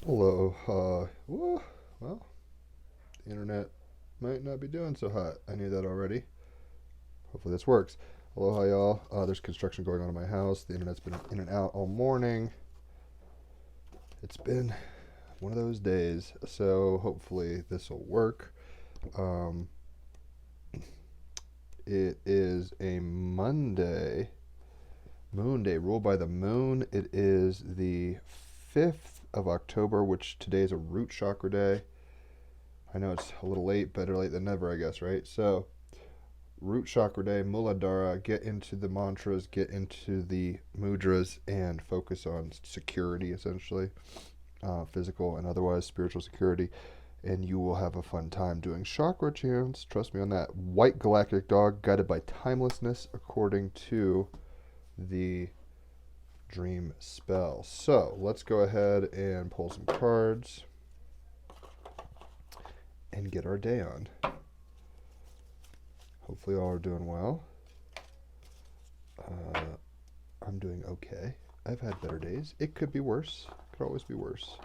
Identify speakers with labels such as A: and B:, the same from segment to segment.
A: Hello. Well, the internet might not be doing so hot. I knew that already. Hopefully this works. Aloha, y'all. There's construction going on in my house. The internet's been in and out all morning. It's been one of those days. So hopefully this will work. Um, it is a Monday. Moon Day. Ruled by the moon. It is the 5th of October, which today is a root chakra day. I know it's a little late, better late than never, I guess, right? So, root chakra day, Muladhara, get into the mantras, get into the mudras, and focus on security, essentially, physical and otherwise spiritual security. And you will have a fun time doing chakra chants. Trust me on that. White galactic dog, guided by timelessness, according to the dream spell. So, let's go ahead and pull some cards and get our day on. Hopefully, all are doing well. Uh, I'm doing okay. I've had better days. It could be worse. Could always be worse.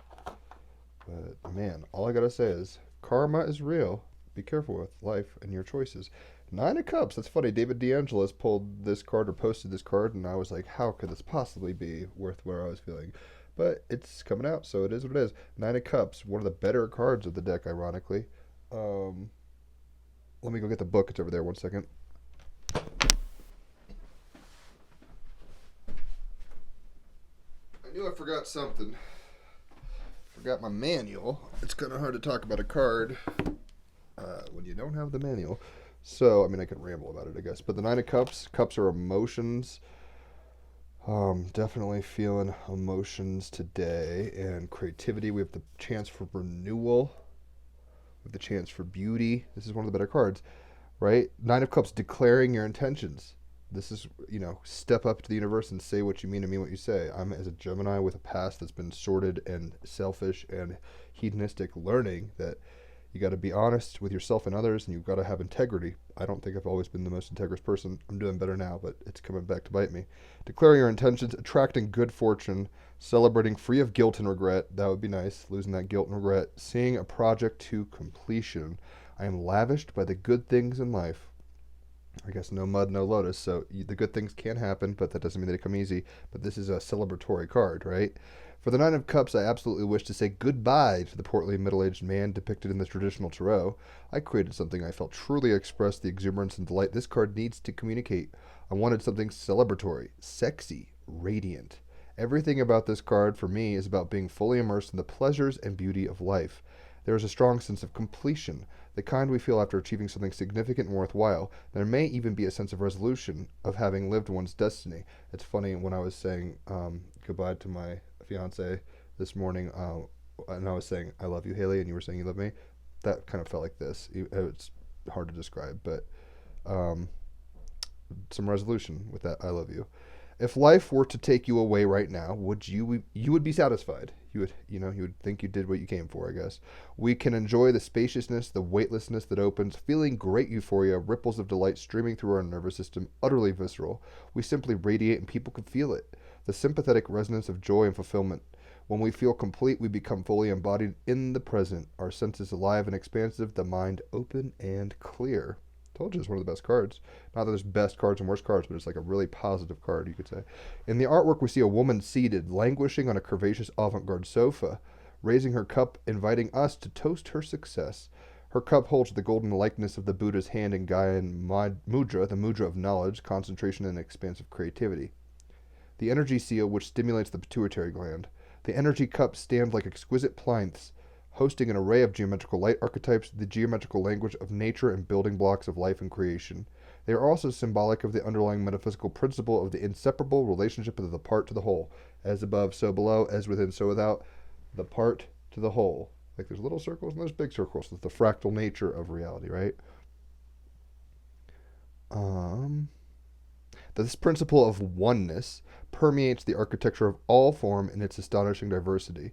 A: But man, all I gotta say is karma is real. Be careful with life and your choices. Nine of Cups. That's funny. David DeAngelis pulled this card or posted this card, and I was like, how could this possibly be worth where I was feeling? But it's coming out, so it is what it is. Nine of Cups, one of the better cards of the deck, ironically. Um, Let me go get the book. It's over there. One second. I knew I forgot something. Forgot my manual. It's kind of hard to talk about a card when you don't have the manual. So, I mean, I can ramble about it, I guess. But the Nine of Cups, cups are emotions. Definitely feeling emotions today and creativity. We have the chance for renewal. We have the chance for beauty. This is one of the better cards, right? Nine of Cups, declaring your intentions. This is, step up to the universe and say what you mean and mean what you say. I'm, as a Gemini with a past that's been sordid and selfish and hedonistic, learning that you got to be honest with yourself and others, and you've got to have integrity. I don't think I've always been the most integrous person. I'm doing better now, but it's coming back to bite me. Declaring your intentions, attracting good fortune, celebrating free of guilt and regret. That would be nice, losing that guilt and regret. Seeing a project to completion. I am lavished by the good things in life. I guess no mud, no lotus. So the good things can happen, but that doesn't mean they come easy. But this is a celebratory card, right? For the Nine of Cups, I absolutely wish to say goodbye to the portly middle-aged man depicted in the traditional tarot. I created something I felt truly expressed the exuberance and delight this card needs to communicate. I wanted something celebratory, sexy, radiant. Everything about this card for me is about being fully immersed in the pleasures and beauty of life. There is a strong sense of completion, the kind we feel after achieving something significant and worthwhile. There may even be a sense of resolution of having lived one's destiny. It's funny, when I was saying goodbye to my fiance this morning, and I was saying I love you, Haley, and you were saying you love me. That kind of felt like this. It's hard to describe, but um, some resolution with that. I love you. If life were to take you away right now, would you would be satisfied? You would think you did what you came for, I guess. We can enjoy the spaciousness, the weightlessness that opens, feeling great euphoria, ripples of delight streaming through our nervous system, utterly visceral. We simply radiate and people can feel it. The sympathetic resonance of joy and fulfillment. When we feel complete, we become fully embodied in the present, our senses alive and expansive, the mind open and clear. Told you it's one of the best cards. Not that there's best cards and worst cards, but it's like a really positive card, you could say. In the artwork, we see a woman seated, languishing on a curvaceous avant-garde sofa, raising her cup, inviting us to toast her success. Her cup holds the golden likeness of the Buddha's hand in Gaian Mudra, the mudra of knowledge, concentration, and expansive creativity. The energy seal, which stimulates the pituitary gland. The energy cups stand like exquisite plinths, hosting an array of geometrical light archetypes, the geometrical language of nature and building blocks of life and creation. They are also symbolic of the underlying metaphysical principle of the inseparable relationship of the part to the whole. As above, so below, as within, so without, the part to the whole. Like there's little circles and there's big circles. It's the fractal nature of reality, right? Um, this principle of oneness permeates the architecture of all form in its astonishing diversity.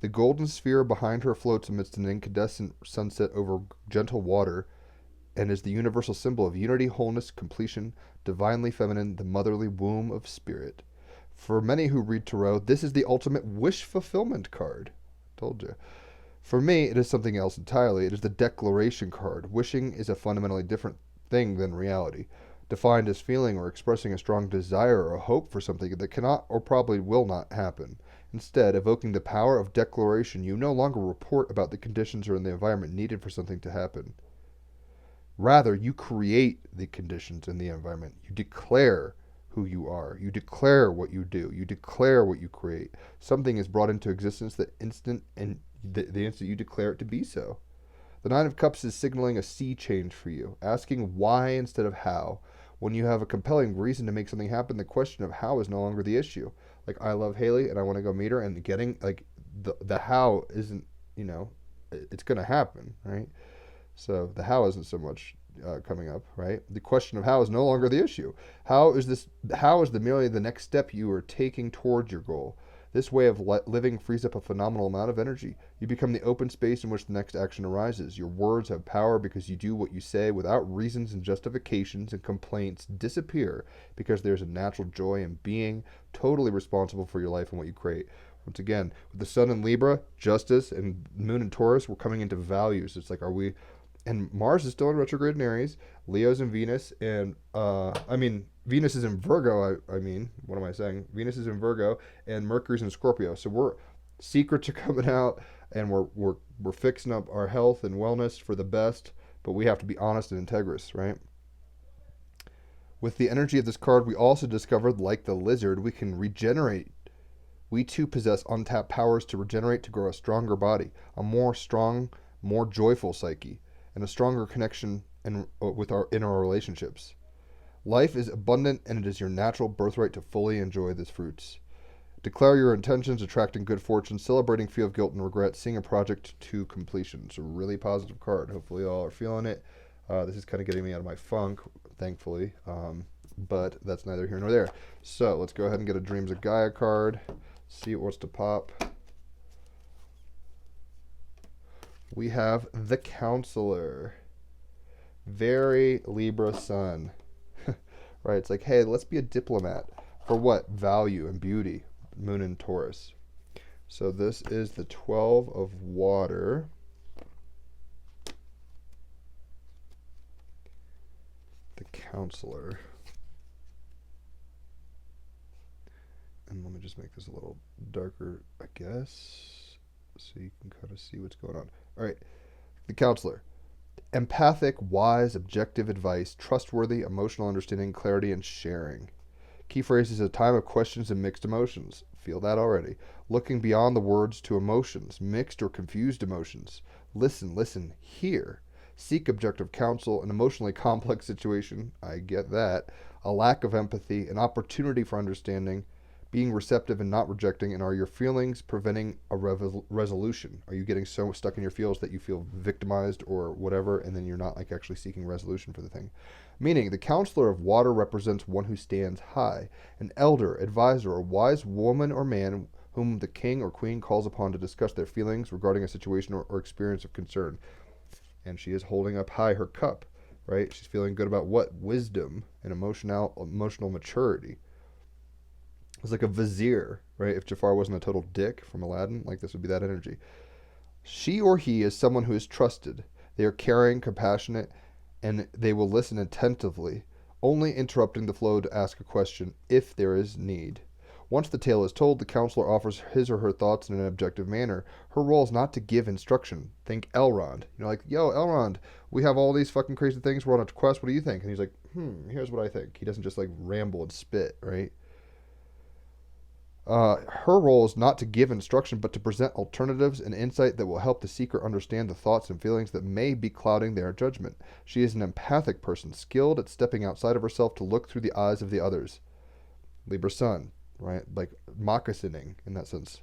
A: The golden sphere behind her floats amidst an incandescent sunset over gentle water and is the universal symbol of unity, wholeness, completion, divinely feminine, the motherly womb of spirit. For many who read Tarot, this is the ultimate wish fulfillment card. Told you. For me, it is something else entirely. It is the declaration card. Wishing is a fundamentally different thing than reality, defined as feeling or expressing a strong desire or a hope for something that cannot or probably will not happen. Instead, evoking the power of declaration, you no longer report about the conditions or in the environment needed for something to happen. Rather, you create the conditions in the environment. You declare who you are. You declare what you do. You declare what you create. Something is brought into existence the instant you declare it to be so. The Nine of Cups is signaling a sea change for you, asking why instead of how. When you have a compelling reason to make something happen, the question of how is no longer the issue. Like, I love Haley and I want to go meet her, and getting, like, the how isn't, it's going to happen, right? So the how isn't so much coming up, right? The question of how is no longer the issue. How is merely the next step you are taking towards your goal. This way of living frees up a phenomenal amount of energy. You become the open space in which the next action arises. Your words have power because you do what you say without reasons, and justifications and complaints disappear because there's a natural joy in being totally responsible for your life and what you create. Once again, with the sun in Libra, justice, and moon in Taurus, we're coming into values. It's like, and Mars is still in retrograde in Aries, Leo's in Venus, and Venus is in Virgo. What am I saying? Venus is in Virgo, and Mercury's in Scorpio. So secrets are coming out, and we're fixing up our health and wellness for the best. But we have to be honest and integrous, right? With the energy of this card, we also discovered, like the lizard, we can regenerate. We too possess untapped powers to regenerate, to grow a stronger body, a more strong, more joyful psyche, and a stronger connection in our relationships. Life is abundant, and it is your natural birthright to fully enjoy these fruits. Declare your intentions, attracting good fortune, celebrating feel of guilt and regret, seeing a project to completion. It's a really positive card. Hopefully you all are feeling it. This is kind of getting me out of my funk, thankfully, but that's neither here nor there. So let's go ahead and get a Dreams of Gaia card, see what's to pop. We have the Counselor. Very Libra sun. Right? It's like, hey, let's be a diplomat. For what? Value and beauty. Moon in Taurus. So this is the 12 of water. The Counselor. And let me just make this a little darker, I guess, so you can kind of see what's going on. All right, the Counselor. Empathic, wise, objective advice, trustworthy, emotional understanding, clarity, and sharing. Key phrases: a time of questions and mixed emotions. Feel that already. Looking beyond the words to emotions, mixed or confused emotions. Listen, hear. Seek objective counsel, an emotionally complex situation. I get that. A lack of empathy, an opportunity for understanding. Being receptive and not rejecting. And are your feelings preventing a resolution? Are you getting so stuck in your feels that you feel victimized or whatever, and then you're not like actually seeking resolution for the thing? Meaning, the Counselor of water represents one who stands high, an elder, advisor, or wise woman or man whom the king or queen calls upon to discuss their feelings regarding a situation or experience of concern. And she is holding up high her cup, right? She's feeling good about what? Wisdom and emotional maturity. It's like a vizier, right? If Jafar wasn't a total dick from Aladdin, like this would be that energy. She or he is someone who is trusted. They are caring, compassionate, and they will listen attentively, only interrupting the flow to ask a question if there is need. Once the tale is told, the Counselor offers his or her thoughts in an objective manner. Her role is not to give instruction. Think Elrond. Like, yo, Elrond, we have all these fucking crazy things. We're on a quest. What do you think? And he's like, here's what I think. He doesn't just like ramble and spit, right? Her role is not to give instruction, but to present alternatives and insight that will help the seeker understand the thoughts and feelings that may be clouding their judgment. She is an empathic person, skilled at stepping outside of herself to look through the eyes of the others. Libra sun, right? Like moccasining in that sense.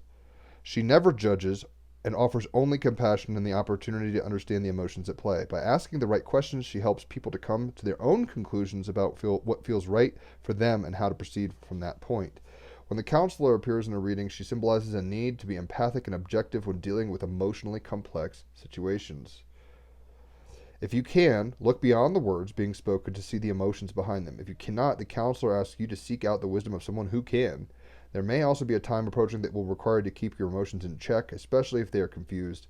A: She never judges and offers only compassion and the opportunity to understand the emotions at play. By asking the right questions, she helps people to come to their own conclusions about what feels right for them and how to proceed from that point. When the Counselor appears in a reading, she symbolizes a need to be empathic and objective when dealing with emotionally complex situations. If you can, look beyond the words being spoken to see the emotions behind them. If you cannot, the Counselor asks you to seek out the wisdom of someone who can. There may also be a time approaching that will require you to keep your emotions in check, especially if they are confused.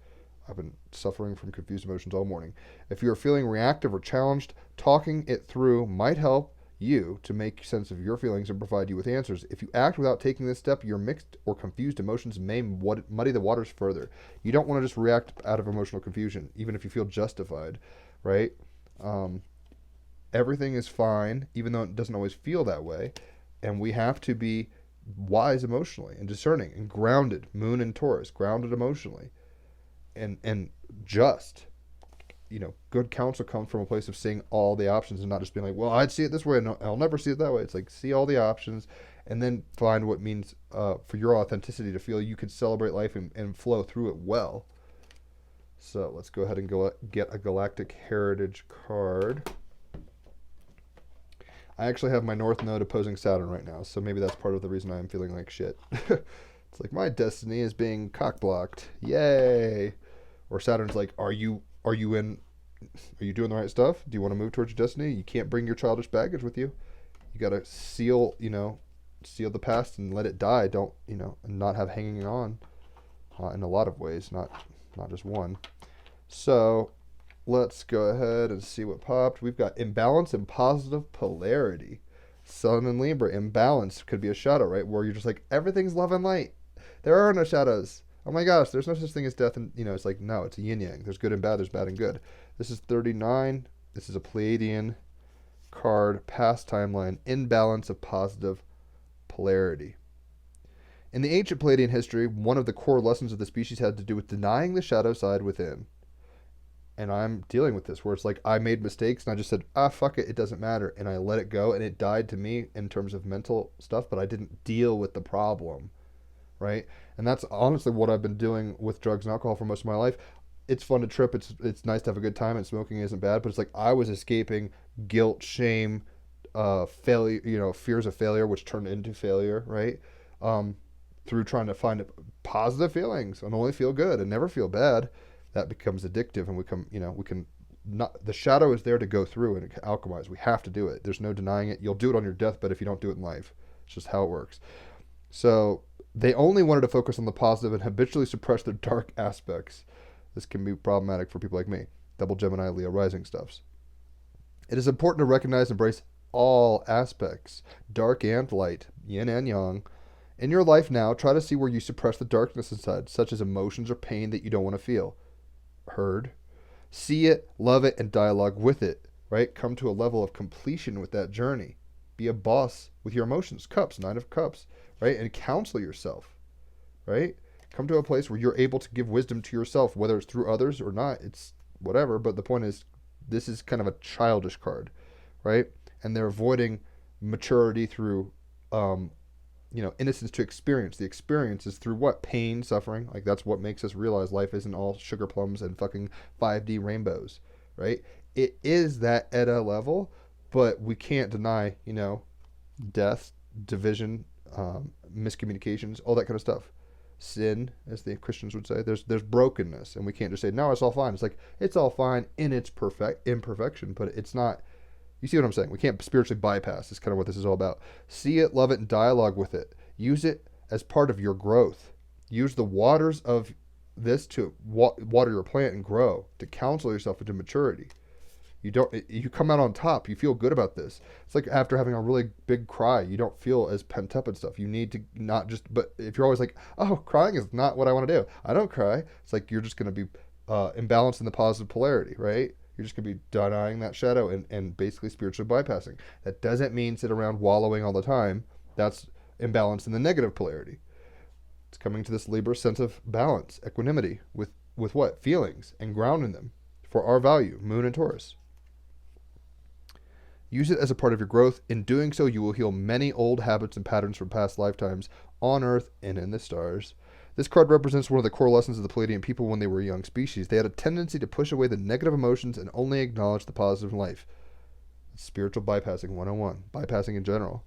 A: I've been suffering from confused emotions all morning. If you are feeling reactive or challenged, talking it through might help you to make sense of your feelings and provide you with answers. If you act without taking this step, your mixed or confused emotions may muddy the waters further. You don't want to just react out of emotional confusion, even if you feel justified, right? Everything is fine, even though it doesn't always feel that way. And we have to be wise emotionally and discerning and grounded. Moon and Taurus, grounded emotionally. And just, good counsel comes from a place of seeing all the options and not just being like, well, I'd see it this way and I'll never see it that way. It's like, see all the options and then find what means for your authenticity to feel you can celebrate life and flow through it well. So let's go ahead and get a Galactic Heritage card. I actually have my North Node opposing Saturn right now, so maybe that's part of the reason I'm feeling like shit. It's like, my destiny is being cock-blocked. Yay! Or Saturn's like, are you doing the right stuff? Do you want to move towards your destiny? You can't bring your childish baggage with you. You got to seal the past and let it die. Don't, and not have hanging on in a lot of ways, not just one. So let's go ahead and see what popped. We've got imbalance and positive polarity. Sun and Libra, imbalance could be a shadow, right? Where you're just like, everything's love and light. There are no shadows. Oh my gosh, there's no such thing as death. And, it's like, no, it's a yin yang. There's good and bad, there's bad and good. This is 39. This is a Pleiadian card, past timeline, imbalance of positive polarity. In the ancient Pleiadian history, one of the core lessons of the species had to do with denying the shadow side within. And I'm dealing with this where it's like I made mistakes and I just said, fuck it, it doesn't matter. And I let it go and it died to me in terms of mental stuff, but I didn't deal with the problem, right? And that's honestly what I've been doing with drugs and alcohol for most of my life. It's fun to trip. It's nice to have a good time and smoking isn't bad, but it's like I was escaping guilt, shame, failure, fears of failure, which turned into failure, right? Through trying to find positive feelings and only feel good and never feel bad. That becomes addictive and we can not, the shadow is there to go through and alchemize. We have to do it. There's no denying it. You'll do it on your deathbed if you don't do it in life. It's just how it works. So they only wanted to focus on the positive and habitually suppress their dark aspects. This can be problematic for people like me. Double Gemini, Leo rising stuffs. It is important to recognize and embrace all aspects, dark and light, yin and yang. In your life now, try to see where you suppress the darkness inside, such as emotions or pain that you don't want to feel. Heard. See it, love it, and dialogue with it, right? Come to a level of completion with that journey. Be a boss with your emotions. Cups, 9 of Cups, right? And counsel yourself, right? Come to a place where you're able to give wisdom to yourself, whether it's through others or not. It's whatever, but the point is, this is kind of a childish card, right? And they're avoiding maturity through innocence to experience. The experience is through what? Pain, suffering. Like that's what makes us realize life isn't all sugar plums and fucking 5D rainbows, right? It is that at a level, but we can't deny, death, division, miscommunications, all that kind of stuff. Sin, as the Christians would say, there's brokenness, and we can't just say, no, it's all fine. It's like, it's all fine in its imperfection, but it's not. You see what I'm saying? We can't spiritually bypass. It's kind of what this is all about. See it, love it, and dialogue with it. Use it as part of your growth. Use the waters of this to water your plant and grow, to counsel yourself into maturity. You come out on top. You feel good about this. It's like after having a really big cry, you don't feel as pent up and stuff. You need to not just, but if you're always like, oh, crying is not what I want to do. I don't cry. It's like you're just going to be imbalanced in the positive polarity, right? You're just going to be denying that shadow and basically spiritually bypassing. That doesn't mean sit around wallowing all the time. That's imbalance in the negative polarity. It's coming to this Libra sense of balance, equanimity with what? Feelings and grounding them for our value, Moon and Taurus. Use it as a part of your growth. In doing so, you will heal many old habits and patterns from past lifetimes on Earth and in the stars. This card represents one of the core lessons of the Pleiadian people when they were a young species. They had a tendency to push away the negative emotions and only acknowledge the positive in life. It's spiritual bypassing 101, bypassing in general.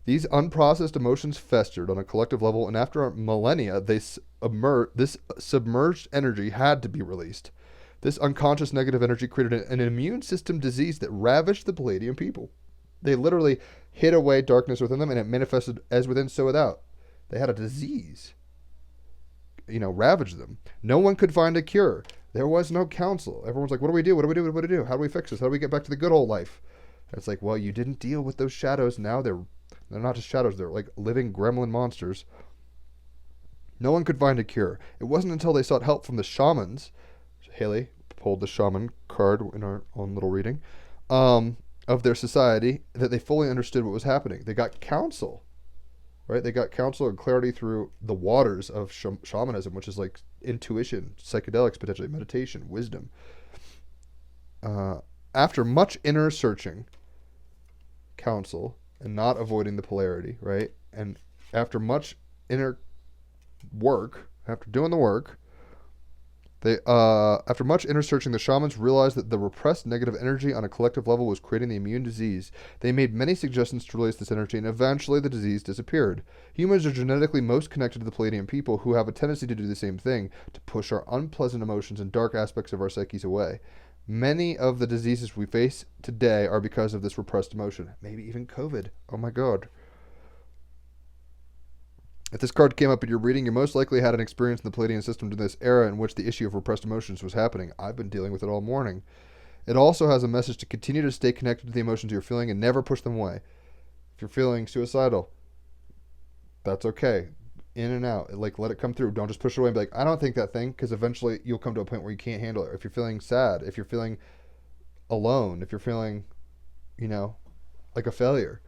A: These unprocessed emotions festered on a collective level, and after millennia, this submerged energy had to be released. This unconscious negative energy created an immune system disease that ravaged the Pleiadian people. They literally hid away darkness within them, and it manifested as within, so without. They had a disease, ravage them. No one could find a cure. There was no counsel. Everyone's like, what do we do? What do we do? What do we do? How do we fix this? How do we get back to the good old life? And it's like, well, you didn't deal with those shadows. Now they're not just shadows. They're like living gremlin monsters. No one could find a cure. It wasn't until they sought help from the shamans. Haley pulled the shaman card in our own little reading of their society that they fully understood what was happening. They got counsel, right? They got counsel and clarity through the waters of shamanism, which is like intuition, psychedelics, potentially meditation, wisdom. After much inner searching, counsel, and not avoiding the polarity, right? And after much inner work, after doing the work, after much inner searching, the shamans realized that the repressed negative energy on a collective level was creating the immune disease. They made many suggestions to release this energy, and eventually the disease disappeared. Humans are genetically most connected to the Palladian people, who have a tendency to do the same thing, to push our unpleasant emotions and dark aspects of our psyches away. Many of the diseases we face today are because of this repressed emotion. Maybe even COVID. Oh my God. If this card came up in your reading, you most likely had an experience in the Palladian system during this era in which the issue of repressed emotions was happening. I've been dealing with it all morning. It also has a message to continue to stay connected to the emotions you're feeling and never push them away. If you're feeling suicidal, that's okay. In and out. Like, let it come through. Don't just push it away and be like, I don't think that thing, because eventually you'll come to a point where you can't handle it. If you're feeling sad, if you're feeling alone, if you're feeling, like a failure,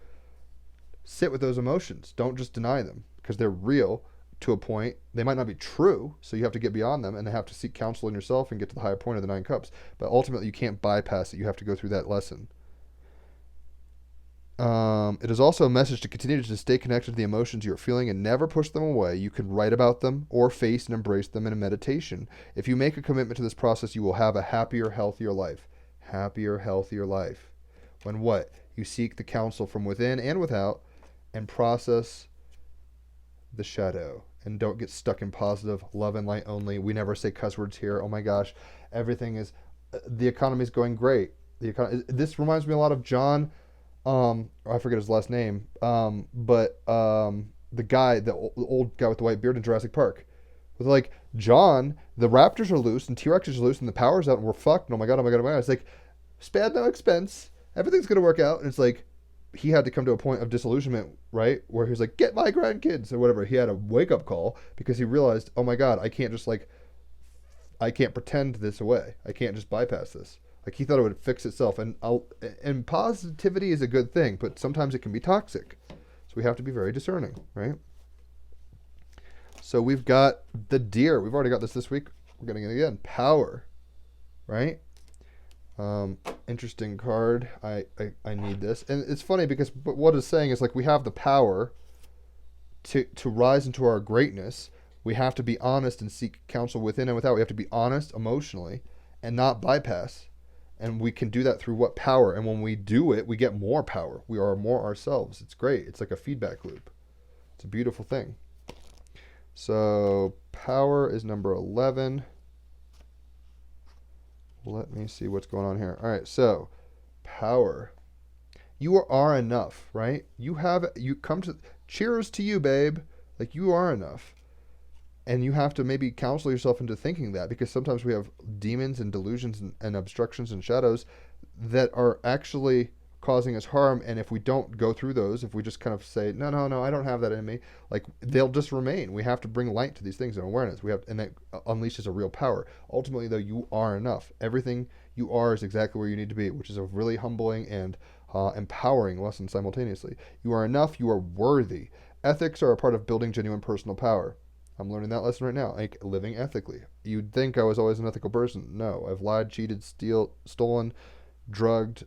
A: sit with those emotions. Don't just deny them, because they're real to a point. They might not be true, so you have to get beyond them and have to seek counsel in yourself and get to the higher point of the 9 cups. But ultimately, you can't bypass it. You have to go through that lesson. It is also a message to continue to stay connected to the emotions you're feeling and never push them away. You can write about them or face and embrace them in a meditation. If you make a commitment to this process, you will have a happier, healthier life. Happier, healthier life. When what? You seek the counsel from within and without and process the shadow. And don't get stuck in positive love and light only. We never say cuss words here. Oh my gosh. Everything is, the economy is going great. This reminds me a lot of John, I forget his last name, but the guy, the old guy with the white beard in Jurassic Park. With like, John, the raptors are loose and T-Rexes are loose and the power's out and we're fucked. And oh my God, oh my God, oh my God. It's like, spared no expense. Everything's going to work out. And it's like, he had to come to a point of disillusionment, right? Where he was like, get my grandkids or whatever. He had a wake-up call because he realized, oh my God, I can't pretend this away. I can't just bypass this. Like, he thought it would fix itself. And positivity is a good thing, but sometimes it can be toxic. So we have to be very discerning, right? So we've got the deer. We've already got this week. We're getting it again. Power, right? Interesting card. I need this. And it's funny because what it's saying is, like, we have the power to rise into our greatness. We have to be honest and seek counsel within and without. We have to be honest emotionally and not bypass. And we can do that through what? Power. And when we do it, we get more power. We are more ourselves. It's great. It's like a feedback loop. It's a beautiful thing. So power is number 11. Let me see what's going on here. All right, so power. You are enough, right? You come to, cheers to you, babe. Like, you are enough. And you have to maybe counsel yourself into thinking that, because sometimes we have demons and delusions and obstructions and shadows that are actually causing us harm. And if we don't go through those, if we just kind of say, no, I don't have that in me, like, they'll just remain. We have to bring light to these things and awareness. And that unleashes a real power. Ultimately, though, you are enough. Everything you are is exactly where you need to be, which is a really humbling and empowering lesson simultaneously. You are enough. You are worthy. Ethics are a part of building genuine personal power. I'm learning that lesson right now, like living ethically. You'd think I was always an ethical person. No, I've lied, cheated, stolen, drugged,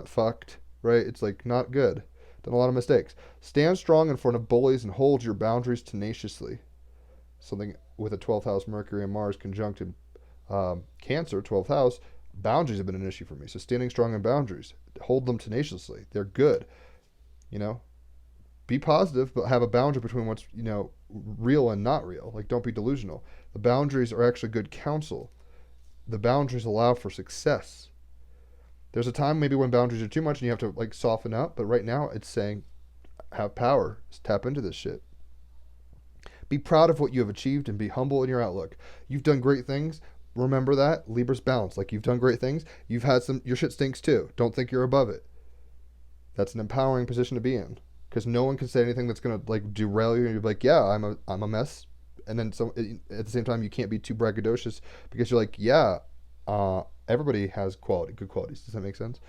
A: fucked, right? It's like not good. Done a lot of mistakes. Stand strong in front of bullies and hold your boundaries tenaciously. Something with a 12th house Mercury and Mars conjunct in Cancer, 12th house, boundaries have been an issue for me. So standing strong in boundaries, hold them tenaciously. They're good. Be positive, but have a boundary between what's, real and not real. Like, don't be delusional. The boundaries are actually good counsel. The boundaries allow for success. There's a time maybe when boundaries are too much and you have to, like, soften up, but right now it's saying have power. Just tap into this shit. Be proud of what you have achieved and be humble in your outlook. You've done great things. Remember that. Libra's balanced. Like, you've done great things. You've had some, your shit stinks too. Don't think you're above it. That's an empowering position to be in. Because no one can say anything that's going to, like, derail you. And you're like, yeah, I'm a mess. And then at the same time, you can't be too braggadocious because you're like, yeah, everybody has good qualities. Does that make sense?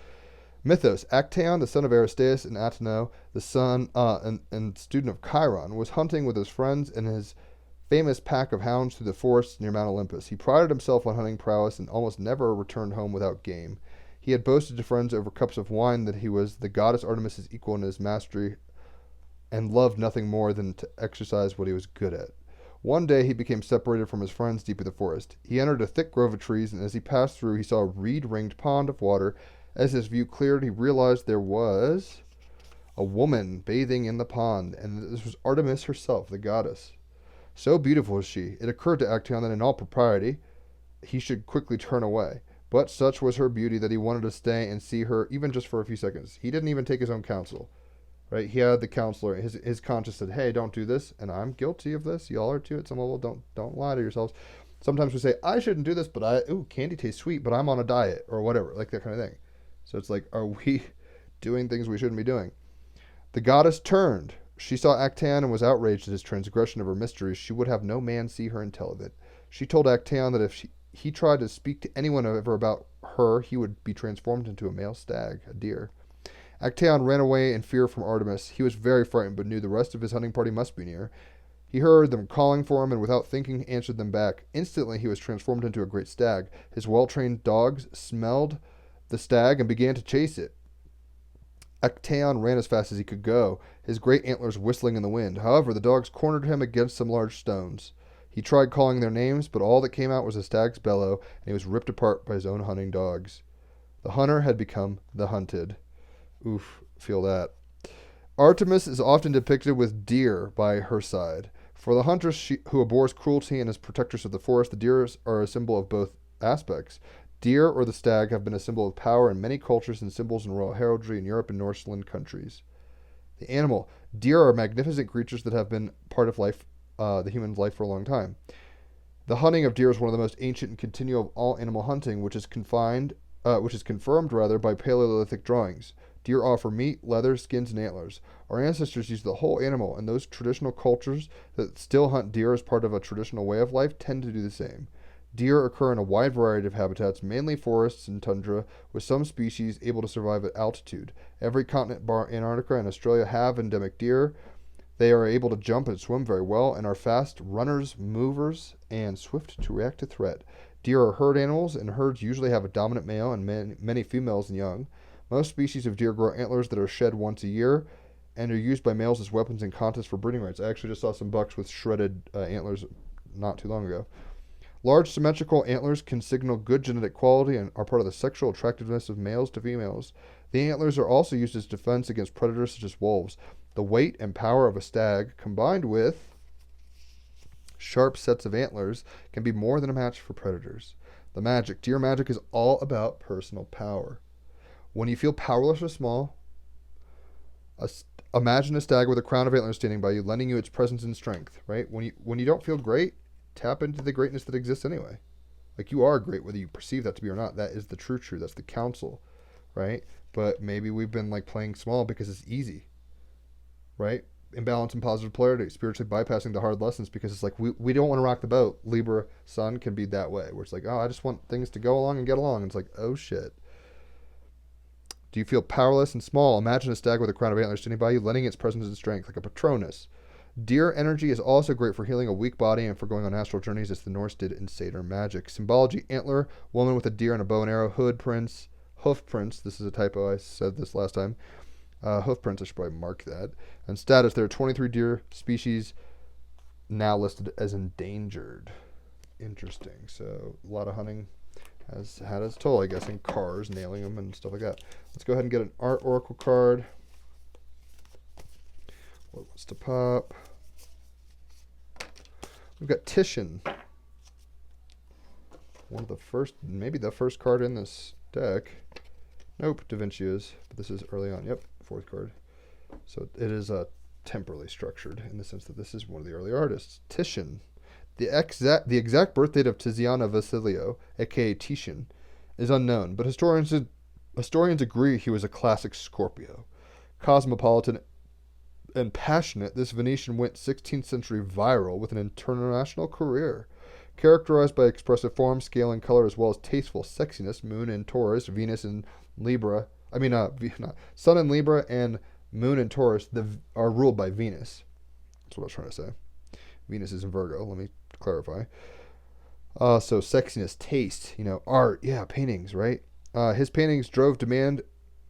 A: Mythos. Actaeon, the son of Aristeus, and Ateneo, the son and student of Chiron, was hunting with his friends and his famous pack of hounds through the forests near Mount Olympus. He prided himself on hunting prowess and almost never returned home without game. He had boasted to friends over cups of wine that he was the goddess Artemis's equal in his mastery and loved nothing more than to exercise what he was good at. One day he became separated from his friends deep in the forest. He entered a thick grove of trees, and as he passed through, he saw a reed-ringed pond of water. As his view cleared, he realized there was a woman bathing in the pond, and this was Artemis herself, the goddess. So beautiful was she, it occurred to Actaeon that in all propriety he should quickly turn away. But such was her beauty that he wanted to stay and see her even just for a few seconds. He didn't even take his own counsel. Right? He had the counselor. His conscience said, hey, don't do this, and I'm guilty of this. Y'all are too at some level. Don't lie to yourselves. Sometimes we say, I shouldn't do this, but candy tastes sweet, but I'm on a diet, or whatever, like that kind of thing. So it's like, are we doing things we shouldn't be doing? The goddess turned. She saw Actaeon and was outraged at his transgression of her mysteries. She would have no man see her and tell of it. She told Actaeon that if he tried to speak to anyone ever about her, he would be transformed into a male stag, a deer. Actaeon ran away in fear from Artemis. He was very frightened, but knew the rest of his hunting party must be near. He heard them calling for him, and without thinking answered them back. Instantly he was transformed into a great stag. His well-trained dogs smelled the stag and began to chase it. Actaeon ran as fast as he could go, his great antlers whistling in the wind. However, the dogs cornered him against some large stones. He tried calling their names, but all that came out was a stag's bellow, and he was ripped apart by his own hunting dogs. The hunter had become the hunted. Oof, feel that. Artemis is often depicted with deer by her side. For the huntress who abhors cruelty and is protectress of the forest, the deer are a symbol of both aspects. Deer or the stag have been a symbol of power in many cultures and symbols in royal heraldry in Europe and Northland countries. The animal. Deer are magnificent creatures that have been part of life, the human's life for a long time. The hunting of deer is one of the most ancient and continual of all animal hunting, which is confirmed by Paleolithic drawings. Deer offer meat, leather, skins, and antlers. Our ancestors used the whole animal, and those traditional cultures that still hunt deer as part of a traditional way of life tend to do the same. Deer occur in a wide variety of habitats, mainly forests and tundra, with some species able to survive at altitude. Every continent bar Antarctica and Australia have endemic deer. They are able to jump and swim very well and are fast runners, movers, and swift to react to threat. Deer are herd animals, and herds usually have a dominant male and many females and young. Most species of deer grow antlers that are shed once a year and are used by males as weapons in contests for breeding rights. I actually just saw some bucks with shredded antlers not too long ago. Large symmetrical antlers can signal good genetic quality and are part of the sexual attractiveness of males to females. The antlers are also used as defense against predators such as wolves. The weight and power of a stag, combined with sharp sets of antlers, can be more than a match for predators. The magic. Deer magic is all about personal power. When you feel powerless or small, imagine a stag with a crown of antlers standing by you, lending you its presence and strength, right? When you don't feel great, tap into the greatness that exists anyway. Like, you are great, whether you perceive that to be or not. That is the true truth. That's the counsel, right? But maybe we've been, like, playing small because it's easy, right? Imbalance and positive polarity, spiritually bypassing the hard lessons because it's like we don't want to rock the boat. Libra sun can be that way, where it's like, oh, I just want things to go along and get along. And it's like, oh, shit. Do you feel powerless and small? Imagine a stag with a crown of antlers standing by you, lending its presence and strength, like a Patronus. Deer energy is also great for healing a weak body and for going on astral journeys, as the Norse did in Satyr magic. Symbology: antler, woman with a deer and a bow and arrow, hoof prints. This is a typo. I said this last time. Hoof prints, I should probably mark that. And status: there are 23 deer species now listed as endangered. Interesting. So a lot of hunting has had its toll, I guess, in cars, nailing them and stuff like that. Let's go ahead and get an art oracle card. What wants to pop? We've got Titian. One of the first, maybe the first card in this deck. Nope, Da Vinci is, but this is early on. Yep, fourth card. So it is temporally structured in the sense that this is one of the early artists. Titian. The exact birth date of Tiziano Vasilio, aka Titian, is unknown, but historians agree he was a classic Scorpio. Cosmopolitan and passionate, this Venetian went 16th century viral with an international career. Characterized by expressive form, scale, and color, as well as tasteful sexiness, Moon in Taurus, Venus in Libra. Sun in Libra and Moon in Taurus are ruled by Venus. That's what I was trying to say. Venus is in Virgo. Let me clarify. So sexiness, taste, art, paintings, right? His paintings drove demand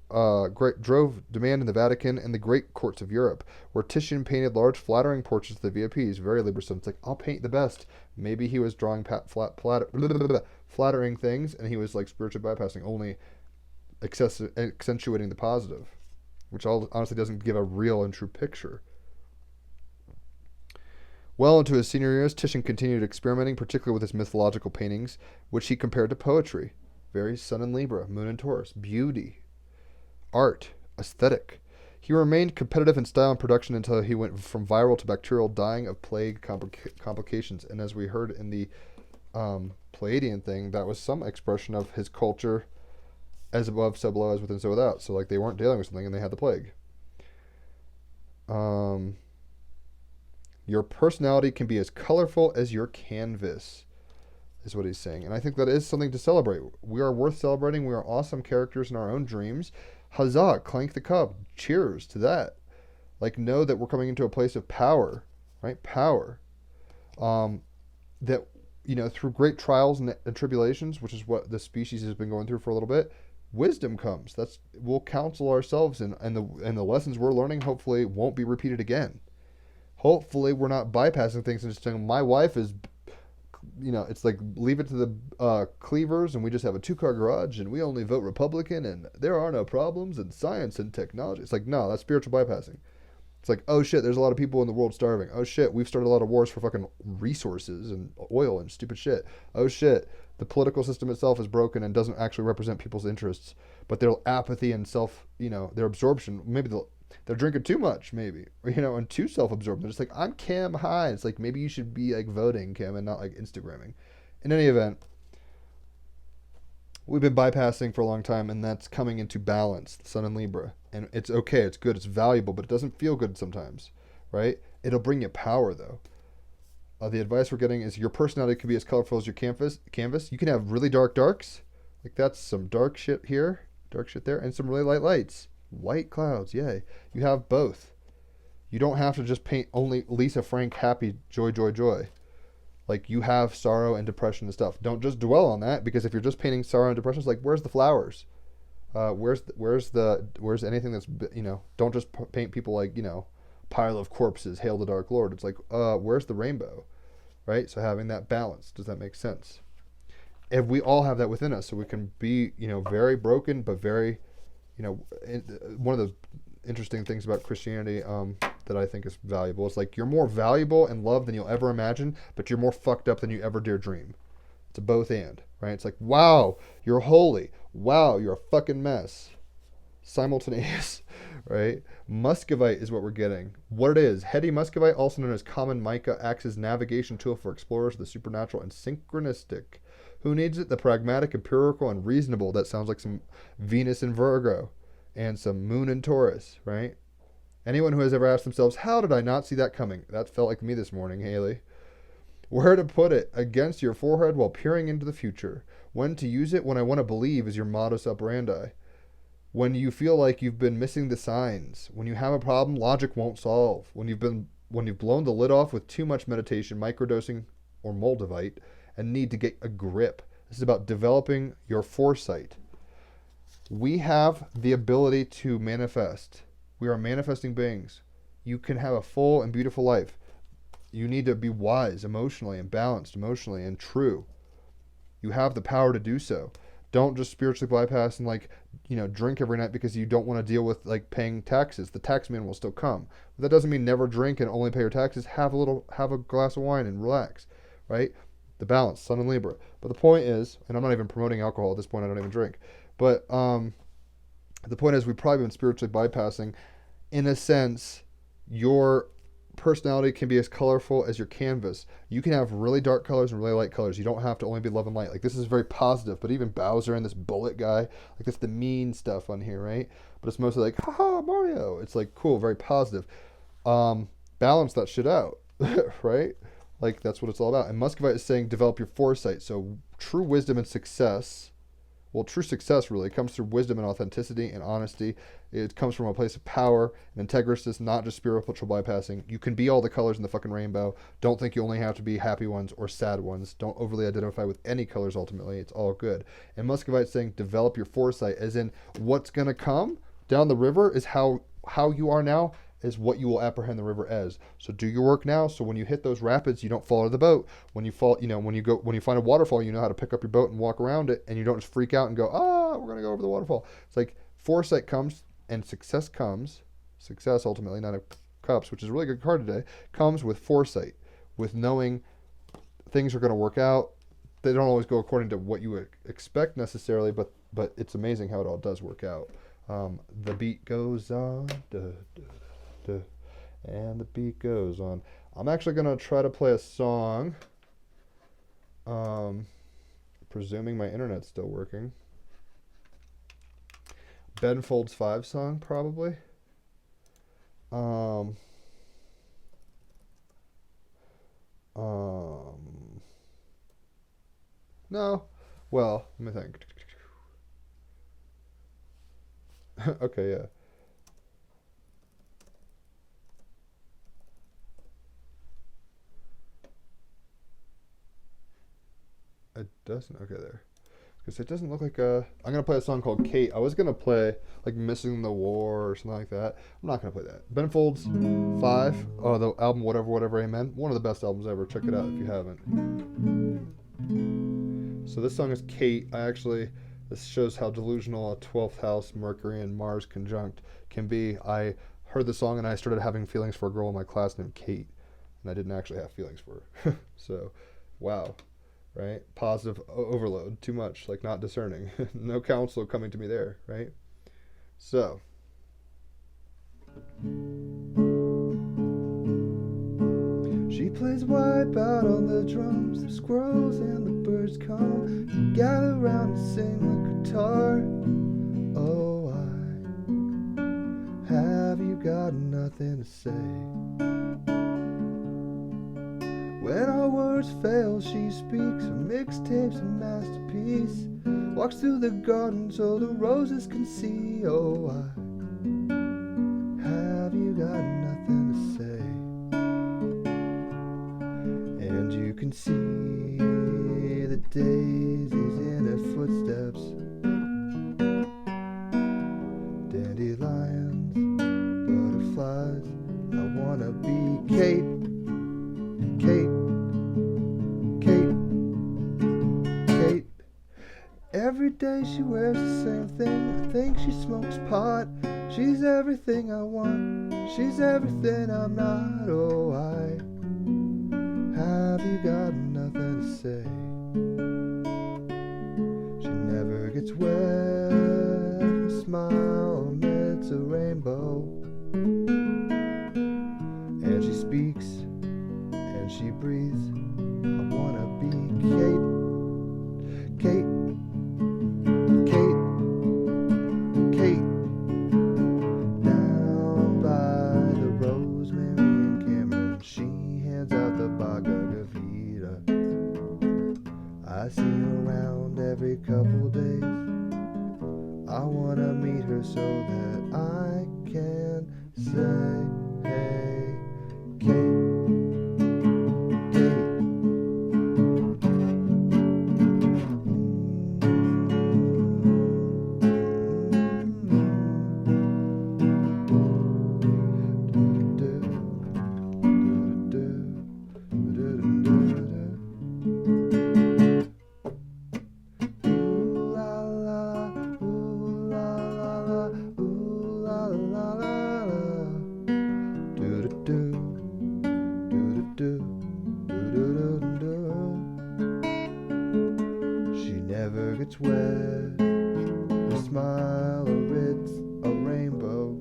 A: in the Vatican and the great courts of Europe, where Titian painted large, flattering portraits of the VIPs. Very Libra. So it's like, I'll paint the best. Maybe he was drawing flattering things, and he was like spiritually bypassing, only accentuating the positive, which honestly doesn't give a real and true picture. Well into his senior years, Titian continued experimenting, particularly with his mythological paintings, which he compared to poetry. Very Sun in Libra, Moon in Taurus, beauty, art, aesthetic. He remained competitive in style and production until he went from viral to bacterial, dying of plague complications. And as we heard in the Pleiadian thing, that was some expression of his culture, as above, so below, as within, so without. So like they weren't dealing with something and they had the plague. Your personality can be as colorful as your canvas, is what he's saying. And I think that is something to celebrate. We are worth celebrating. We are awesome characters in our own dreams. Huzzah, clank the cup. Cheers to that. Like, know that we're coming into a place of power, right? Power. That, through great trials and tribulations, which is what the species has been going through for a little bit, wisdom comes. We'll counsel ourselves, and the lessons we're learning hopefully won't be repeated again. Hopefully we're not bypassing things and just saying, my wife is, it's like, leave it to the cleavers and we just have a 2-car garage and we only vote Republican and there are no problems in science and technology. It's like, no, that's spiritual bypassing. It's like, oh shit, there's a lot of people in the world starving. Oh shit, we've started a lot of wars for fucking resources and oil and stupid shit. Oh shit, the political system itself is broken and doesn't actually represent people's interests. But their apathy and their absorption, maybe they're drinking too much, maybe, and too self-absorbed. They're just like, I'm Kim, hi. It's like, maybe you should be like voting, Kim, and not like Instagramming. In any event, we've been bypassing for a long time, and that's coming into balance, the Sun in Libra. And it's okay, it's good, it's valuable, but it doesn't feel good sometimes, right? It'll bring you power, though. The advice we're getting is your personality can be as colorful as your canvas. You can have really dark darks, like that's some dark shit here, dark shit there, and some really light lights. White clouds, yay. You have both. You don't have to just paint only Lisa Frank happy, joy, joy, joy. Like, you have sorrow and depression and stuff. Don't just dwell on that, because if you're just painting sorrow and depression, it's like, where's the flowers? Where's anything that's, don't just paint people like, pile of corpses, hail the dark lord. It's like, where's the rainbow? Right? So having that balance, does that make sense? If we all have that within us, so we can be, very broken, but very, one of the interesting things about Christianity that I think is valuable is like, you're more valuable and loved than you'll ever imagine, but you're more fucked up than you ever dare dream. It's a both and, right? It's like, wow, you're holy. Wow, you're a fucking mess. Simultaneous, right? Muscovite is what we're getting. What it is, heady muscovite, also known as common mica, acts as navigation tool for explorers of the supernatural and synchronistic. Who needs it? The pragmatic, empirical, and reasonable. That sounds like some Venus in Virgo and some Moon in Taurus, right? Anyone who has ever asked themselves, how did I not see that coming? That felt like me this morning, Haley. Where to put it? Against your forehead while peering into the future. When to use it? When I want to believe is your modus operandi. When you feel like you've been missing the signs. When you have a problem logic won't solve. When you've blown the lid off with too much meditation, microdosing, or Moldavite, and need to get a grip. This is about developing your foresight. We have the ability to manifest. We are manifesting beings. You can have a full and beautiful life. You need to be wise emotionally and balanced emotionally and true. You have the power to do so. Don't just spiritually bypass and drink every night because you don't want to deal with paying taxes. The tax man will still come. But that doesn't mean never drink and only pay your taxes. Have a glass of wine and relax, right? The balance, Sun and Libra. But the point is, and I'm not even promoting alcohol at this point, I don't even drink. But the point is, we've probably been spiritually bypassing, in a sense, Your personality can be as colorful as your canvas. You can have really dark colors and really light colors. You don't have to only be love and light. Like, this is very positive, but even Bowser and this bullet guy, like, that's the mean stuff on here, right? But it's mostly like, haha, Mario. It's like cool, very positive. Balance that shit out, right? Like, that's what it's all about. And Muscovite is saying develop your foresight. So true wisdom and success, well, true success really comes through wisdom and authenticity and honesty. It comes from a place of power and integrity, not just spiritual bypassing. You can be all the colors in the fucking rainbow. Don't think you only have to be happy ones or sad ones. Don't overly identify with any colors ultimately. It's all good. And Muscovite's saying develop your foresight, as in what's going to come down the river is how you are now is what you will apprehend the river as. So do your work now, so when you hit those rapids, you don't fall out of the boat. When you fall, when you find a waterfall, you know how to pick up your boat and walk around it, and you don't just freak out and go, we're gonna go over the waterfall. It's like foresight comes and success comes. Success ultimately, Nine of Cups, which is a really good card today, comes with foresight, with knowing things are going to work out. They don't always go according to what you would expect necessarily, but it's amazing how it all does work out. The beat goes on. Duh, duh. And the beat goes on. I'm actually going to try to play a song. Presuming my internet's still working. Ben Folds 5 song, probably. No. Well, let me think. Okay, yeah. It doesn't. Okay, there. Because it doesn't look like a... I'm going to play a song called Kate. I was going to play, like, Missing the War or something like that. I'm not going to play that. Ben Folds 5. Oh, the album Whatever, Amen. One of the best albums ever. Check it out if you haven't. So this song is Kate. This shows how delusional a 12th house Mercury and Mars conjunct can be. I heard the song and I started having feelings for a girl in my class named Kate. And I didn't actually have feelings for her. So, wow. Right? Positive overload. Too much. Like, not discerning. No counsel coming to me there. Right? So. She plays Wipeout on the drums. The squirrels and the birds come to gather round and sing the guitar. Oh, have you got nothing to say? When our words fail, she speaks. Her mixtape's a masterpiece. Walks through the garden so the roses can see. Oh, have you got nothing to say? And you can see the daisies in her footsteps. Dandelions, butterflies. I wanna be Kate. Every day she wears the same thing. I think she smokes pot. She's everything I want. She's everything I'm not. Oh, have you got nothing to say? She never gets wet. Her smile amidst a rainbow. And she speaks and she breathes. I wanna be Kate. Kate. I see her around every couple days. I wanna meet her so that I can say, hey, Kate. She never gets wet. Her smile, it's a rainbow.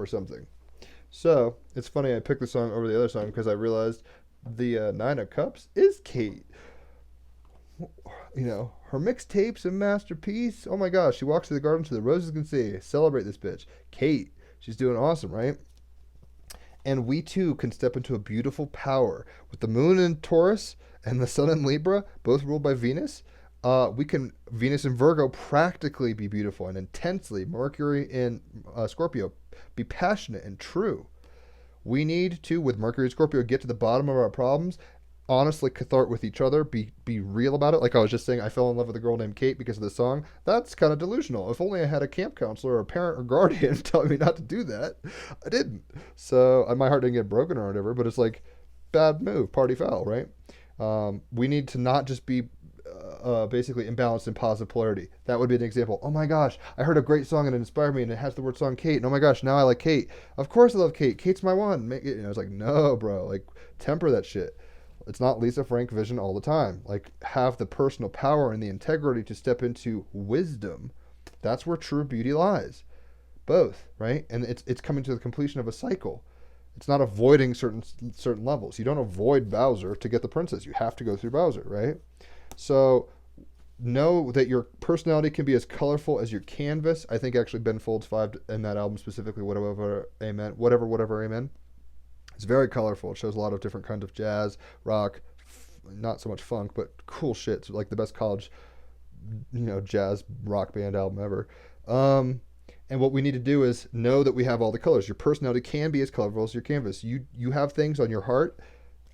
A: or something. So it's funny I picked the song over the other song because I realized the Nine of Cups is Kate. Her mixtapes and masterpiece. Oh my gosh, she walks through the garden so the roses can see. Celebrate this bitch. Kate, she's doing awesome, right? And we too can step into a beautiful power with the moon in Taurus and the sun in Libra, both ruled by Venus. We can Venus in Virgo practically be beautiful and intensely. Mercury in Scorpio be passionate and true. We need to, with Mercury and Scorpio, get to the bottom of our problems. Honestly, cathartic with each other. Be real about it. Like I was just saying, I fell in love with a girl named Kate because of the song. That's kind of delusional. If only I had a camp counselor or a parent or guardian telling me not to do that. I didn't. So my heart didn't get broken or whatever. But it's like bad move, party foul, right? We need to not just be basically imbalanced in positive polarity. That would be an example. Oh my gosh, I heard a great song and it inspired me and it has the word song Kate. And oh my gosh, now I like Kate. Of course I love Kate. Kate's my one. It's like, no, bro. Like, temper that shit. It's not Lisa Frank vision all the time. Like, have the personal power and the integrity to step into wisdom. That's where true beauty lies. Both, right? And it's coming to the completion of a cycle. It's not avoiding certain levels. You don't avoid Bowser to get the princess. You have to go through Bowser, right? So know that your personality can be as colorful as your canvas. I think actually Ben Folds 5 in that album specifically, whatever, amen. It's very colorful. It shows a lot of different kinds of jazz, rock, not so much funk, but cool shit. It's like the best college, jazz rock band album ever. And what we need to do is know that we have all the colors. Your personality can be as colorful as your canvas. You have things on your heart,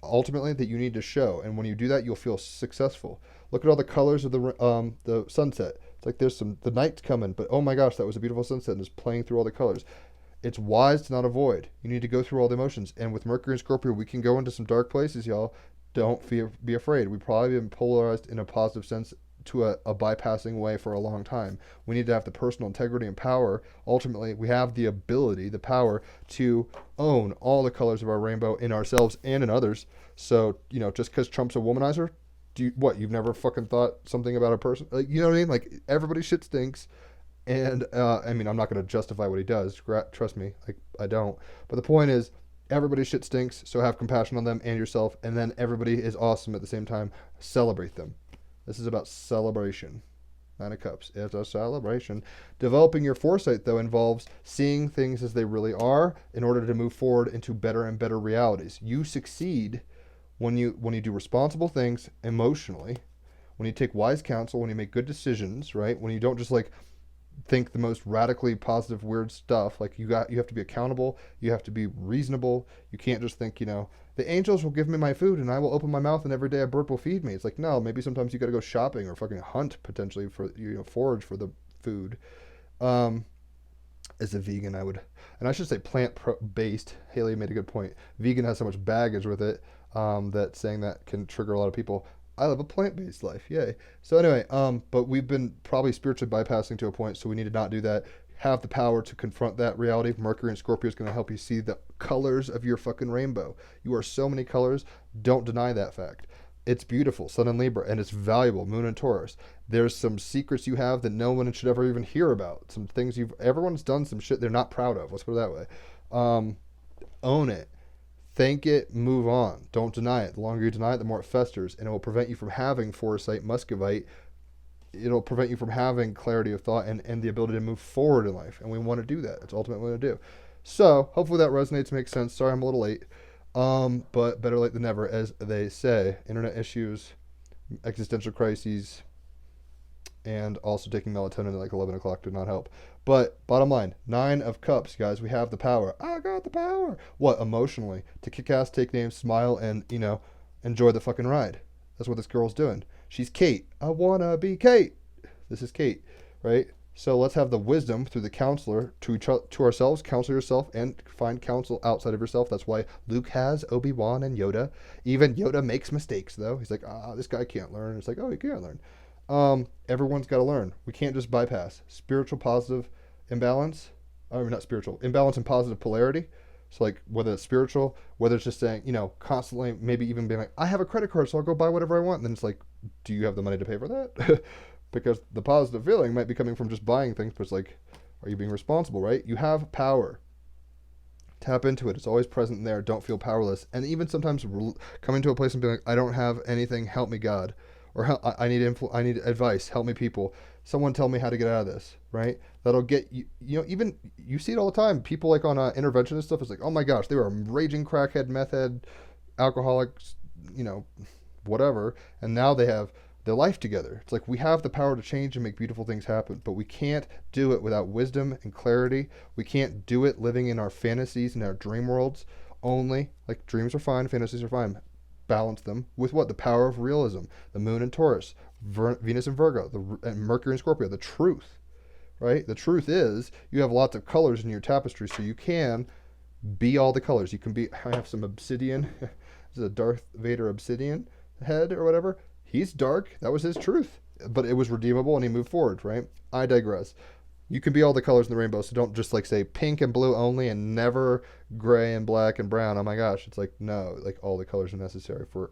A: ultimately, that you need to show. And when you do that, you'll feel successful. Look at all the colors of the sunset. It's like the night's coming, but oh my gosh, that was a beautiful sunset and it's playing through all the colors. It's wise to not avoid. You need to go through all the emotions. And with Mercury and Scorpio, we can go into some dark places, y'all. Don't be afraid. We've probably been polarized in a positive sense to a bypassing way for a long time. We need to have the personal integrity and power. Ultimately, we have the ability, the power to own all the colors of our rainbow in ourselves and in others. So, just because Trump's a womanizer, you've never fucking thought something about a person? Like, you know what I mean? Like, everybody's shit stinks. And, I'm not going to justify what he does. Trust me. Like, I don't. But the point is, everybody's shit stinks, so have compassion on them and yourself. And then everybody is awesome at the same time. Celebrate them. This is about celebration. Nine of Cups. It's a celebration. Developing your foresight, though, involves seeing things as they really are in order to move forward into better and better realities. You succeed when you do responsible things emotionally, when you take wise counsel, when you make good decisions, right? When you don't just think the most radically positive weird stuff. Like you have to be accountable, you have to be reasonable. You can't just think, the angels will give me my food and I will open my mouth and every day a bird will feed me. It's like, no, maybe sometimes you got to go shopping or fucking hunt potentially for forage for the food. As a vegan, I should say plant based. Haley made a good point. Vegan has so much baggage with it that saying that can trigger a lot of people. I live a plant-based life, yay. So anyway, but we've been probably spiritually bypassing to a point, so we need to not do that. Have the power to confront that reality. Mercury and Scorpio is going to help you see the colors of your fucking rainbow. You are so many colors. Don't deny that fact. It's beautiful, Sun and Libra, and it's valuable, Moon and Taurus. There's some secrets you have that no one should ever even hear about. Some things everyone's done some shit they're not proud of. Let's put it that way. Own it. Think it, move on. Don't deny it. The longer you deny it, the more it festers, and it will prevent you from having foresight, Muscovite. It'll prevent you from having clarity of thought and the ability to move forward in life. And we want to do that. That's ultimately what we want to do. So hopefully that resonates, makes sense. Sorry I'm a little late. But better late than never, as they say. Internet issues, existential crises, and also taking melatonin at 11 o'clock did not help. But bottom line, 9 of Cups, guys. We have the power. I got the power. What? Emotionally. To kick ass, take names, smile, and, enjoy the fucking ride. That's what this girl's doing. She's Kate. I want to be Kate. This is Kate, right? So let's have the wisdom through the counselor to ourselves, counsel yourself, and find counsel outside of yourself. That's why Luke has Obi-Wan and Yoda. Even Yoda makes mistakes, though. He's like, this guy can't learn. It's like, oh, he can't learn. Everyone's got to learn. We can't just bypass spiritual positive imbalance. Not spiritual imbalance and positive polarity. So whether it's spiritual, whether it's just saying, constantly, maybe even being like, I have a credit card, so I'll go buy whatever I want. And then it's like, do you have the money to pay for that? Because the positive feeling might be coming from just buying things, but it's like, are you being responsible, right? You have power. Tap into it. It's always present there. Don't feel powerless. And even sometimes coming to a place and being like, I don't have anything. Help me, God. Or I need I need advice. Help me, people. Someone tell me how to get out of this. Right? That'll get you. You know, even you see it all the time. People like on intervention and stuff. It's like, oh my gosh, they were a raging crackhead, meth head, alcoholics. You know, whatever. And now they have their life together. It's like we have the power to change and make beautiful things happen, but we can't do it without wisdom and clarity. We can't do it living in our fantasies and our dream worlds only. Like dreams are fine, fantasies are fine. Balance them with what? The power of realism. The moon in Taurus, Venus in Virgo, and Mercury in Scorpio. The truth, right? The truth is you have lots of colors in your tapestry, so you can be all the colors. You can be. I have some obsidian. This is a Darth Vader obsidian head or whatever. He's dark. That was his truth. But it was redeemable and he moved forward, right? I digress. You can be all the colors in the rainbow, so don't just like say pink and blue only and never gray and black and brown. Oh my gosh. It's like, no, like all the colors are necessary for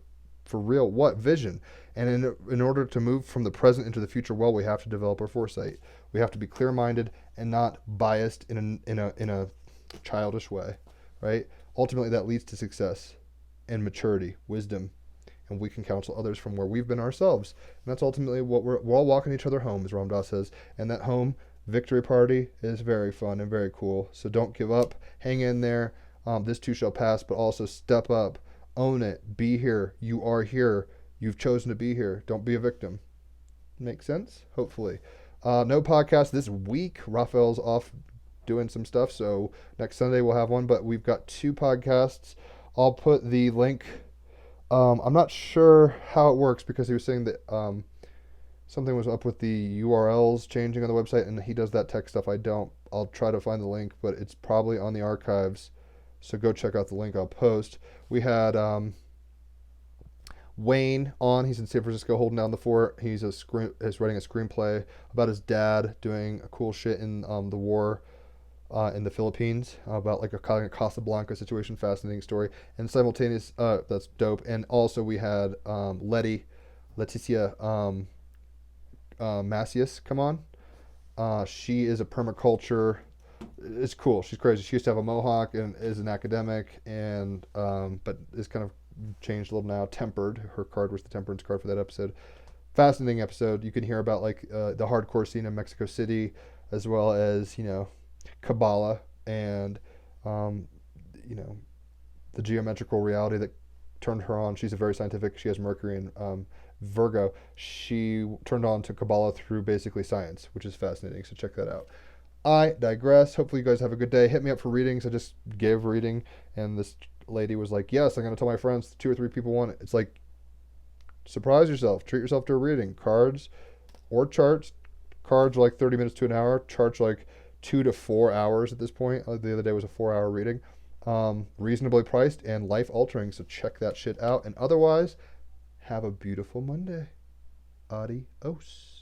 A: real. What? Vision. And in order to move from the present into the future, well, we have to develop our foresight. We have to be clear-minded and not biased in a childish way, right? Ultimately, that leads to success and maturity, wisdom, and we can counsel others from where we've been ourselves. And that's ultimately what we're all walking each other home, as Ram Dass says. And that home victory party is very fun and very cool. So don't give up. Hang in there. This too shall pass, but also step up. Own it. Be here. You are here. You've chosen to be here. Don't be a victim. Make sense? Hopefully. No podcast this week. Raphael's off doing some stuff, so next Sunday we'll have one, but we've got 2 podcasts. I'll put the link. I'm not sure how it works because he was saying that something was up with the URLs changing on the website, and he does that tech stuff. I don't. I'll try to find the link, but it's probably on the archives. So go check out the link I'll post. We had Wayne on. He's in San Francisco holding down the fort. He's writing a screenplay about his dad doing cool shit in the war in the Philippines, about like a kind of Casablanca situation. Fascinating story. And simultaneous, that's dope. And also we had Leticia Macias come on. She is a permaculture. It's cool. She's crazy. She used to have a mohawk and is an academic, and but is kind of changed a little now. Tempered. Her card was the temperance card for that episode. Fascinating episode. You can hear about like the hardcore scene in Mexico City, as well as Kabbalah and the geometrical reality that turned her on. She's a very scientific. She has Mercury in Virgo. She turned on to Kabbalah through basically science, which is fascinating. So check that out. I digress. Hopefully you guys have a good day. Hit me up for readings. I just gave a reading, and this lady was like, yes, I'm going to tell my friends. 2 or 3 people want it. It's like, surprise yourself. Treat yourself to a reading. Cards or charts. Cards are like 30 minutes to an hour. Charts are like 2 to 4 hours at this point. The other day was a 4-hour reading. Reasonably priced and life altering. So check that shit out. And otherwise, have a beautiful Monday. Adios.